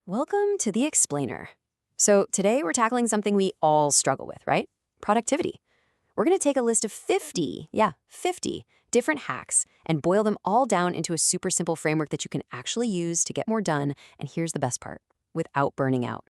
Welcome to The Explainer. So, today we're tackling something we all struggle with, right? Productivity. We're going to take a list of 50, 50 different hacks and boil them all down into a super simple framework that you can actually use to get more done. And here's the best part, without burning out.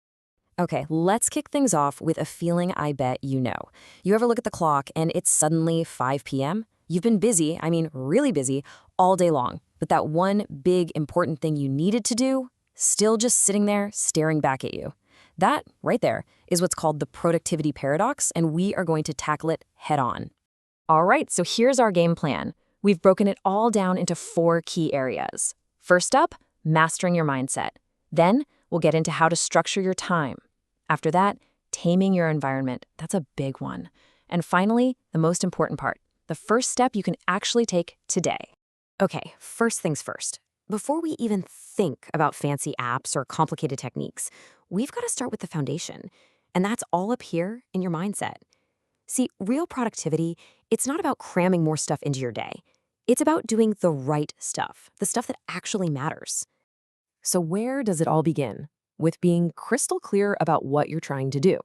Okay, let's kick things off with a feeling I bet you know. You ever look at the clock and it's suddenly 5 p.m.? You've been busy, really busy, all day long. But that one big important thing you needed to do, still just sitting there staring back at you. That, right there, is what's called the productivity paradox, and we are going to tackle it head on. All right, so here's our game plan. We've broken it all down into 4 key areas. First up, mastering your mindset. Then, we'll get into how to structure your time. After that, taming your environment. That's a big one. And finally, the most important part, the first step you can actually take today. Okay, first things first. Before we even think about fancy apps or complicated techniques, we've got to start with the foundation. And that's all up here in your mindset. See, real productivity, it's not about cramming more stuff into your day. It's about doing the right stuff, the stuff that actually matters. So where does it all begin? With being crystal clear about what you're trying to do.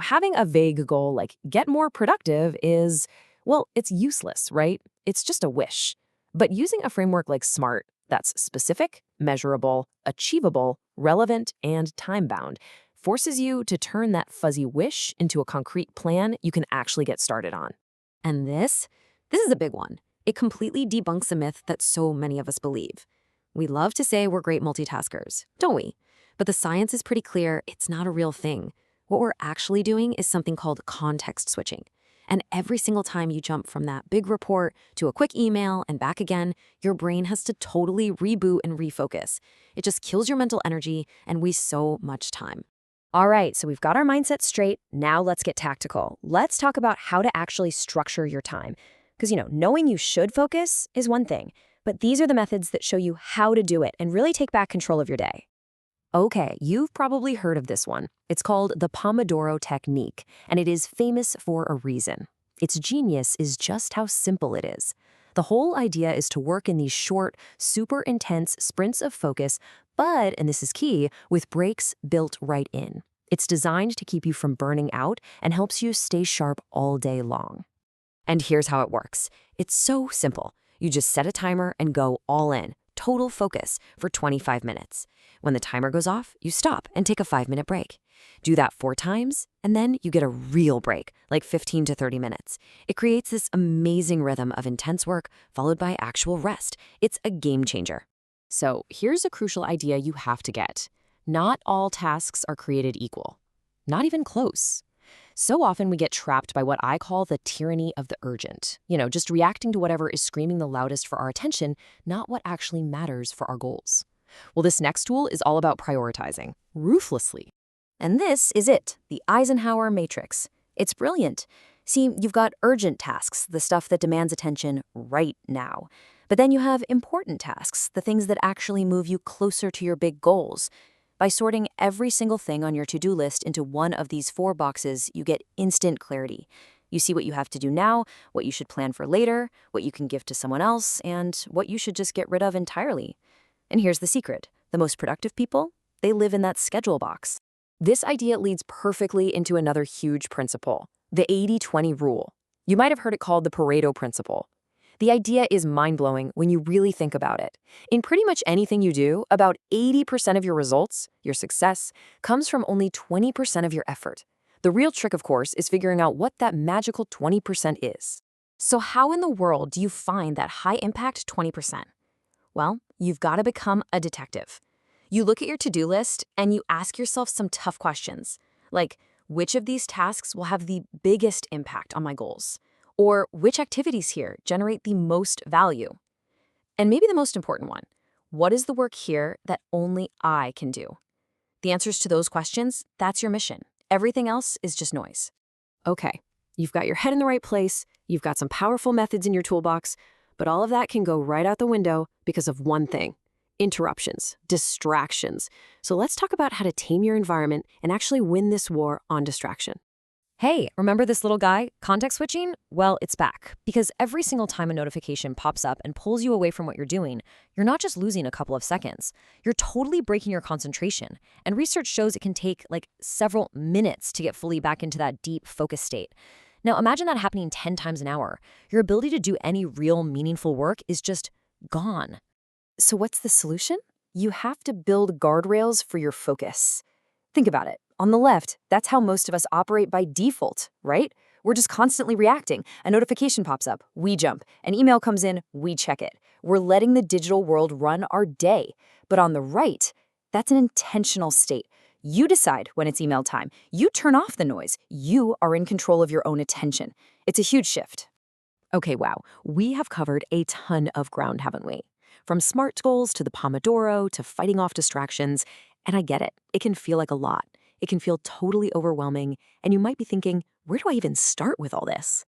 Having a vague goal like get more productive is, well, it's useless, right? It's just a wish. But using a framework like SMART, that's specific, measurable, achievable, relevant, and time-bound, forces you to turn that fuzzy wish into a concrete plan you can actually get started on. And this is a big one. It completely debunks a myth that so many of us believe. We love to say we're great multitaskers, don't we? But the science is pretty clear, it's not a real thing. What we're actually doing is something called context switching. And every single time you jump from that big report to a quick email and back again, your brain has to totally reboot and refocus. It just kills your mental energy and wastes so much time. All right, so we've got our mindset straight. Now let's get tactical. Let's talk about how to actually structure your time. Because, knowing you should focus is one thing, but these are the methods that show you how to do it and really take back control of your day. Okay, you've probably heard of this one. It's called the Pomodoro Technique, and it is famous for a reason. Its genius is just how simple it is. The whole idea is to work in these short, super intense sprints of focus, but, and this is key, with breaks built right in. It's designed to keep you from burning out and helps you stay sharp all day long. And here's how it works. It's so simple. You just set a timer and go all in. Total focus for 25 minutes. When the timer goes off, you stop and take a 5-minute break. Do that 4 times, and then you get a real break, like 15 to 30 minutes. It creates this amazing rhythm of intense work followed by actual rest. It's a game changer. So here's a crucial idea you have to get. Not all tasks are created equal. Not even close. So often we get trapped by what I call the tyranny of the urgent. Just reacting to whatever is screaming the loudest for our attention, not what actually matters for our goals. Well, this next tool is all about prioritizing, ruthlessly. And this is it, the Eisenhower Matrix. It's brilliant. See, you've got urgent tasks, the stuff that demands attention right now. But then you have important tasks, the things that actually move you closer to your big goals. By sorting every single thing on your to-do list into one of these 4 boxes, you get instant clarity. You see what you have to do now, what you should plan for later, what you can give to someone else, and what you should just get rid of entirely. And here's the secret. The most productive people, they live in that schedule box. This idea leads perfectly into another huge principle, the 80-20 rule. You might have heard it called the Pareto principle. The idea is mind-blowing when you really think about it. In pretty much anything you do, about 80% of your results, your success, comes from only 20% of your effort. The real trick, of course, is figuring out what that magical 20% is. So how in the world do you find that high-impact 20%? Well, you've got to become a detective. You look at your to-do list and you ask yourself some tough questions, like which of these tasks will have the biggest impact on my goals? Or which activities here generate the most value? And maybe the most important one, what is the work here that only I can do? The answers to those questions, that's your mission. Everything else is just noise. Okay, you've got your head in the right place, you've got some powerful methods in your toolbox, but all of that can go right out the window because of one thing: interruptions, distractions. So let's talk about how to tame your environment and actually win this war on distraction. Hey, remember this little guy? Context switching? Well, it's back. Because every single time a notification pops up and pulls you away from what you're doing, you're not just losing a couple of seconds. You're totally breaking your concentration. And research shows it can take like several minutes to get fully back into that deep focus state. Now, imagine that happening 10 times an hour. Your ability to do any real meaningful work is just gone. So what's the solution? You have to build guardrails for your focus. Think about it. On the left, that's how most of us operate by default, right? We're just constantly reacting. A notification pops up, we jump. An email comes in, we check it. We're letting the digital world run our day. But on the right, that's an intentional state. You decide when it's email time. You turn off the noise. You are in control of your own attention. It's a huge shift. Okay, wow. We have covered a ton of ground, haven't we? From SMART goals to the Pomodoro to fighting off distractions. And I get it. It can feel like a lot. It can feel totally overwhelming, and you might be thinking, where do I even start with all this?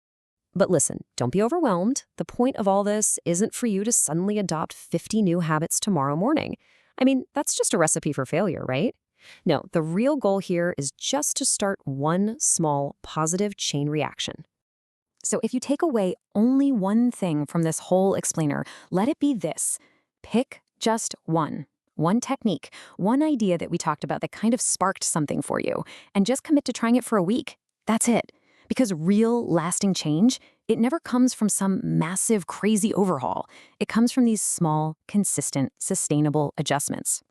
But listen, don't be overwhelmed. The point of all this isn't for you to suddenly adopt 50 new habits tomorrow morning. I mean, that's just a recipe for failure, right? No, the real goal here is just to start one small positive chain reaction. So if you take away only one thing from this whole explainer, let it be this. Pick just one. One technique, one idea that we talked about that kind of sparked something for you, and just commit to trying it for a week. That's it. Because real, lasting change, it never comes from some massive, crazy overhaul. It comes from these small, consistent, sustainable adjustments.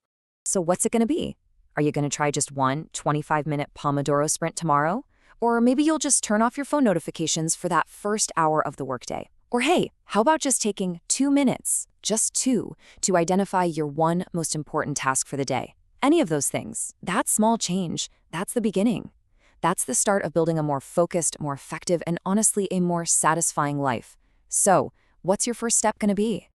So what's it going to be? Are you going to try just one 25-minute Pomodoro sprint tomorrow? Or maybe you'll just turn off your phone notifications for that first hour of the workday. Or hey, how about just taking 2 minutes, just 2, to identify your one most important task for the day? Any of those things. That small change, that's the beginning. That's the start of building a more focused, more effective, and honestly, a more satisfying life. So, what's your first step going to be?